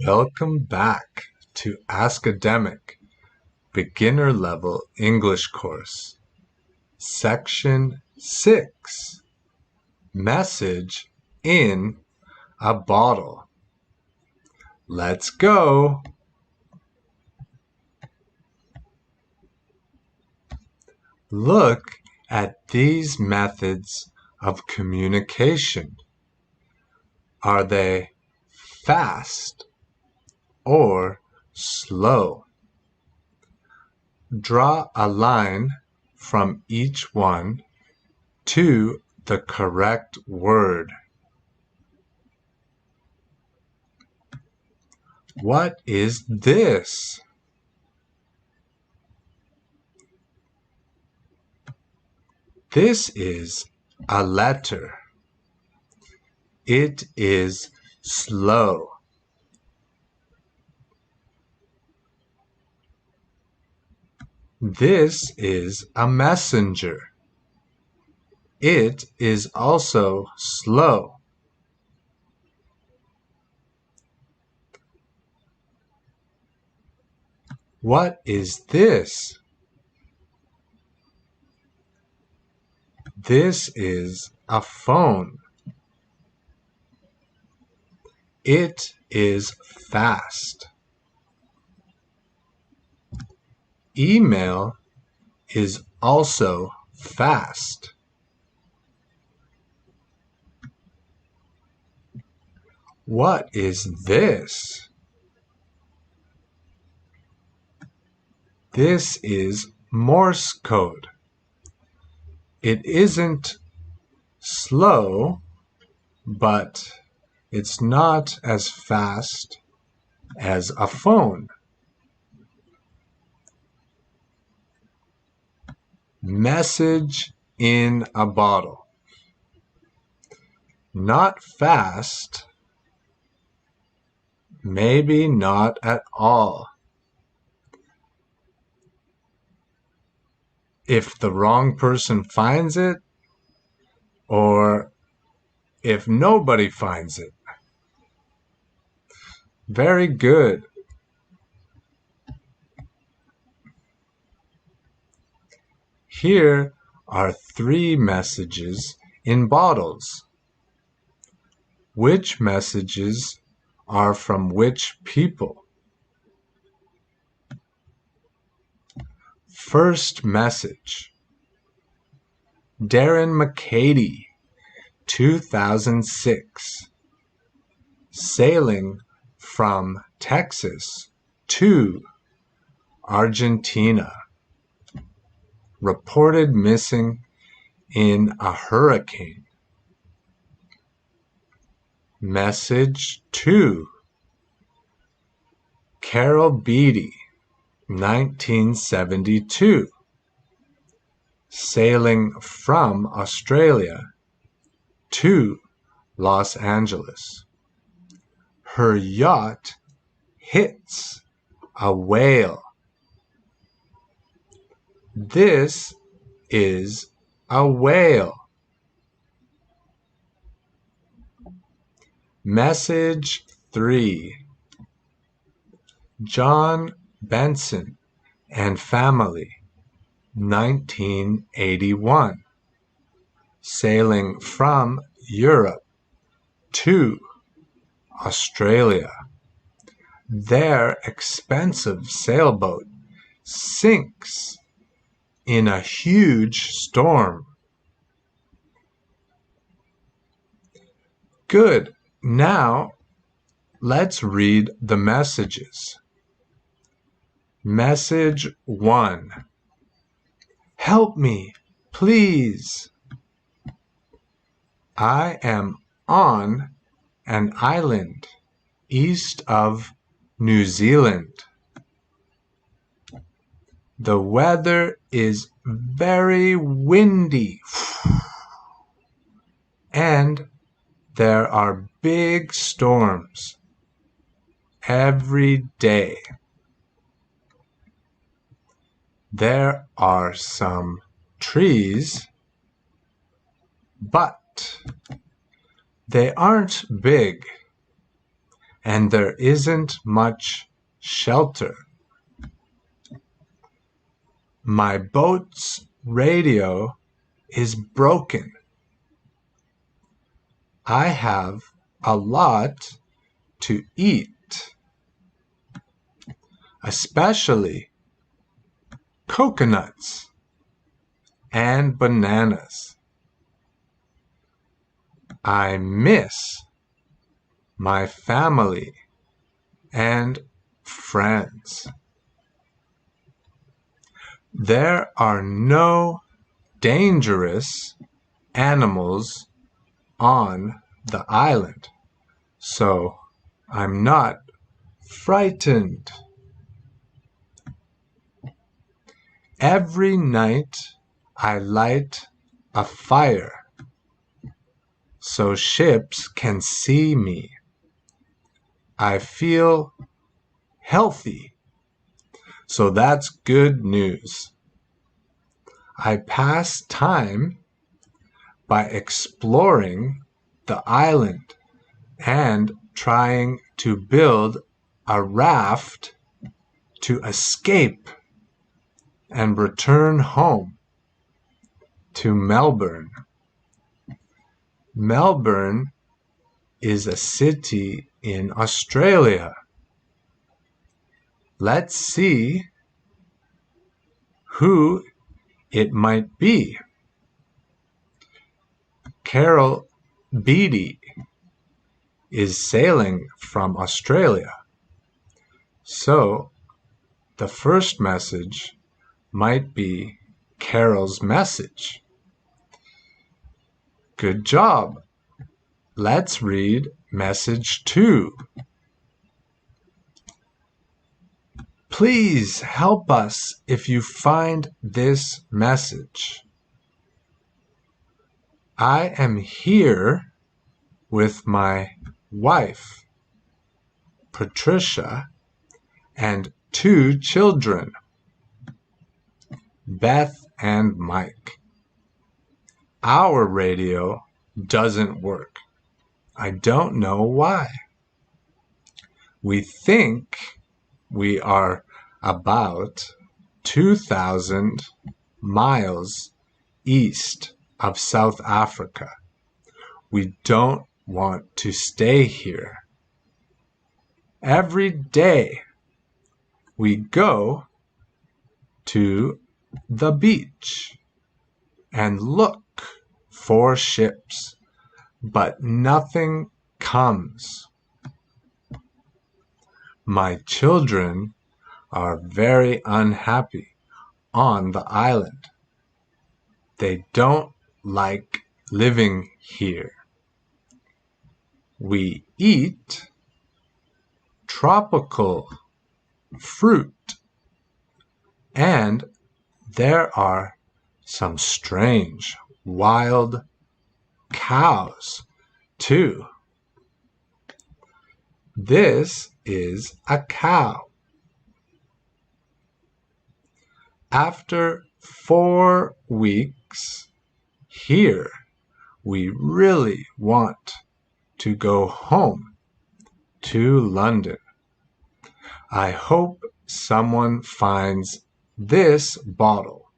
Welcome back to Askademic Beginner Level English Course, Section 6, Message in a Bottle. Let's go! Look at these methods of communication. Are they fast or slow? Draw a line from each one to the correct word. What is this? This is a letter. It is slow. This is a messenger. It is also slow. What is this? This is a phone. It is fast. Email is also fast. What is this? This is Morse code. It isn't slow, but it's not as fast as a phone. Message in a bottle. Not fast, maybe not at all. If the wrong person finds it, or if nobody finds it. Very good. Here are 3 messages in bottles. Which messages are from which people? First message. Darren McCady, 2006. Sailing from Texas to Argentina. Reported missing in a hurricane. Message 2. Carol Beatty, 1972. Sailing from Australia to Los Angeles. Her yacht hits a whale. This is a whale. Message 3. John Benson and family, 1981. Sailing from Europe to Australia. Their expensive sailboat sinks in a huge storm. Good. Now, let's read the messages. Message 1. Help me, please. I am on an island east of New Zealand. The weather is very windy, and there are big storms every day. There are some trees, but they aren't big. and there isn't much shelter. My boat's radio is broken. I have a lot to eat, especially coconuts and bananas. I miss my family and friends. There are no dangerous animals on the island, so I'm not frightened. Every night I light a fire so ships can see me. I feel healthy, so that's good news. I pass time by exploring the island and trying to build a raft to escape and return home to Melbourne. Melbourne is a city in Australia. Let's see who it might be. Carol Beatty is sailing from Australia. So the first message might be Carol's message. Good job. Let's read message 2. Please help us if you find this message. I am here with my wife, Patricia, and 2 children, Beth and Mike. Our radio doesn't work. I don't know why. We think we are about 2,000 miles east of South Africa. We don't want to stay here. Every day we go to the beach and look for ships, but nothing comes. My children are very unhappy on the island. They don't like living here. We eat tropical fruit, and there are some strange wild cows too. This is a cow. After 4 weeks here, we really want to go home to London. I hope someone finds this bottle.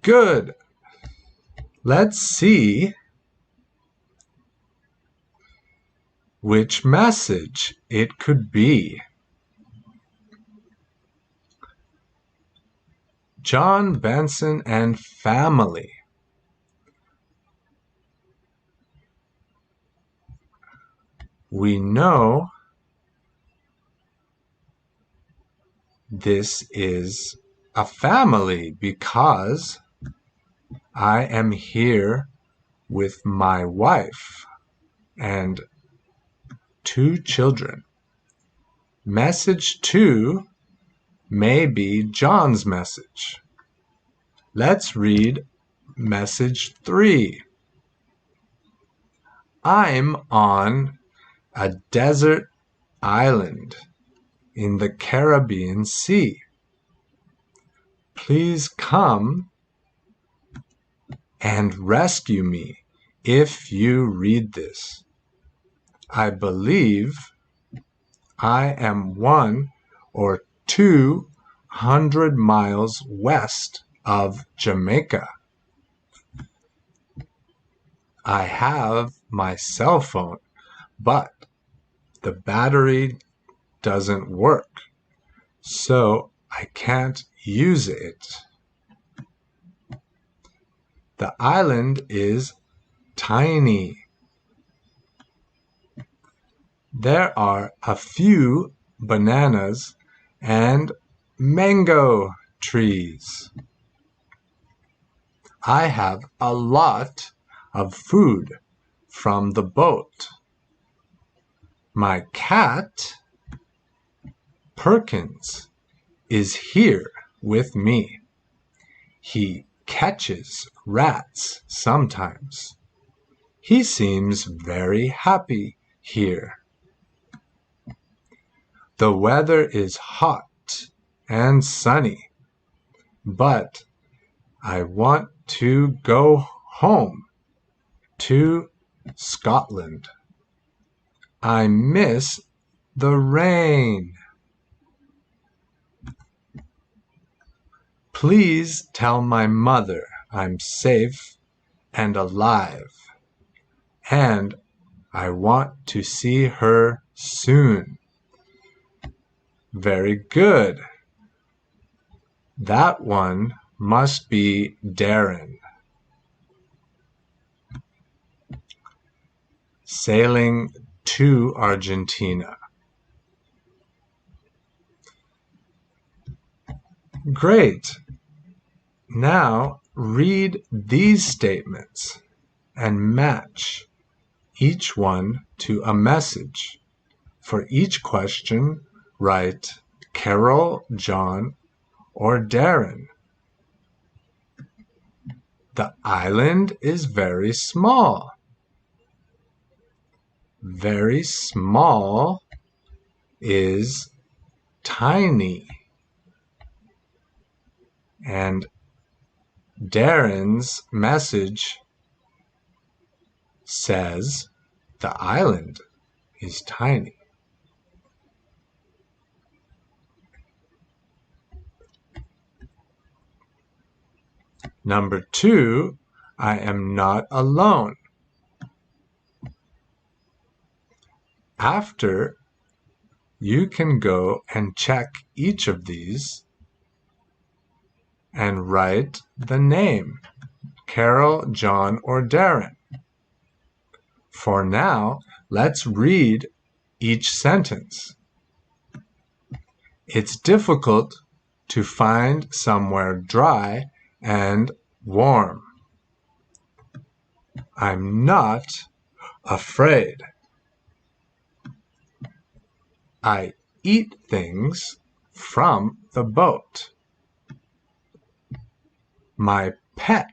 Good. Let's see which message it could be. John Benson and family. We know this is a family because I am here with my wife and 2 children. Message 2 may be John's message. Let's read message 3. I'm on a desert island in the Caribbean Sea. Please come and rescue me if you read this. I believe I am 1 or 200 miles west of Jamaica. I have my cell phone, but the battery doesn't work, so I can't use it. The island is tiny. There are a few bananas and mango trees. I have a lot of food from the boat. My cat, Perkins, is here with me. He catches rats sometimes. He seems very happy here. The weather is hot and sunny, but I want to go home to Scotland. I miss the rain. Please tell my mother I'm safe and alive, and I want to see her soon. Very good. That one must be Darren. Sailing to Argentina. Great. Now read these statements and match each one to a message. For each question, write Carol, John, or Darren. The island is very small. Very small is tiny. And Darren's message says the island is tiny. Number 2, I am not alone. After, you can go and check each of these and write the name, Carol, John, or Darren. For now, let's read each sentence. It's difficult to find somewhere dry and warm. I'm not afraid. I eat things from the boat. My pet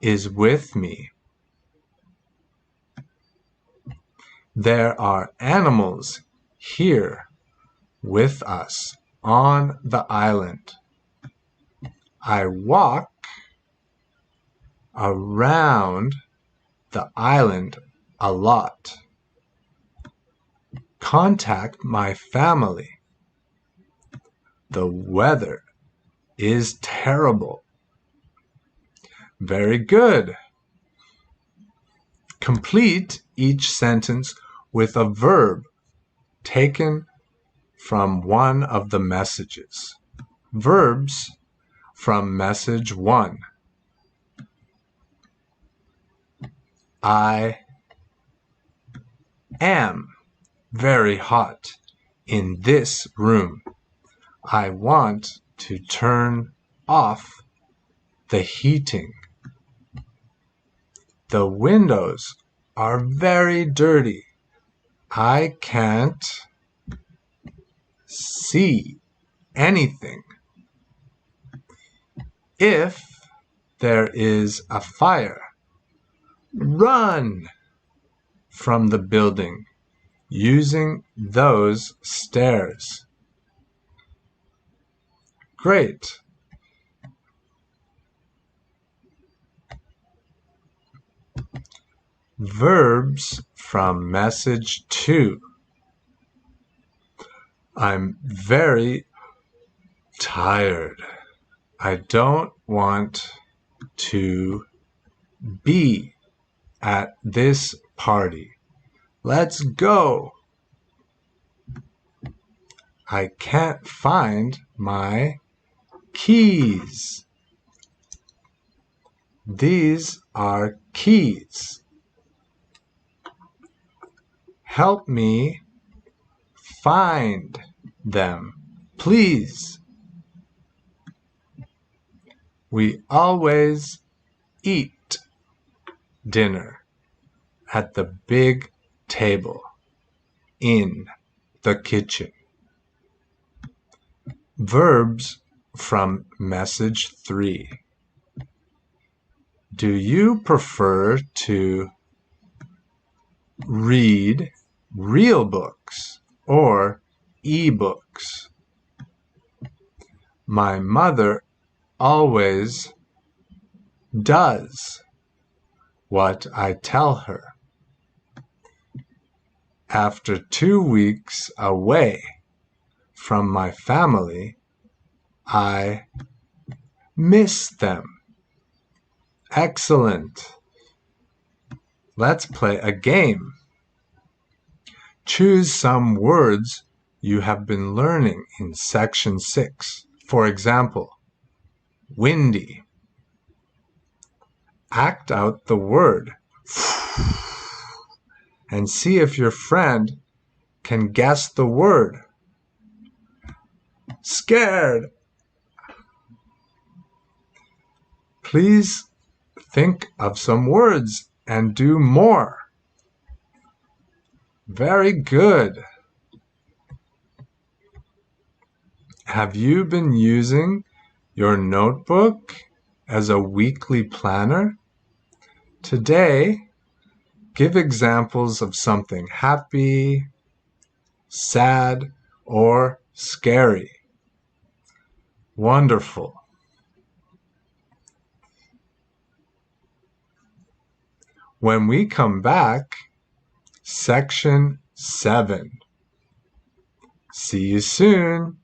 is with me. There are animals here with us on the island. I walk around the island a lot. Contact my family. The weather is terrible. Very good. Complete each sentence with a verb taken from one of the messages. Verbs from message 1. I am very hot in this room. I want to turn off the heating. The windows are very dirty. I can't see anything. If there is a fire, run from the building using those stairs. Great. Verbs from message 2. I'm very tired. I don't want to be at this party. Let's go. I can't find my keys. These are keys. Help me find them, please. We always eat dinner at the big table in the kitchen. Verbs from message 3. Do you prefer to read real books or e-books? My mother always does what I tell her. After 2 weeks away from my family, I miss them. Excellent. Let's play a game. Choose some words you have been learning in section 6. For example, windy. Act out the word and see if your friend can guess the word. Scared. Please think of some words and do more. Very good. Have you been using your notebook as a weekly planner? Today, give examples of something happy, sad, or scary. Wonderful. When we come back, section 7. See you soon.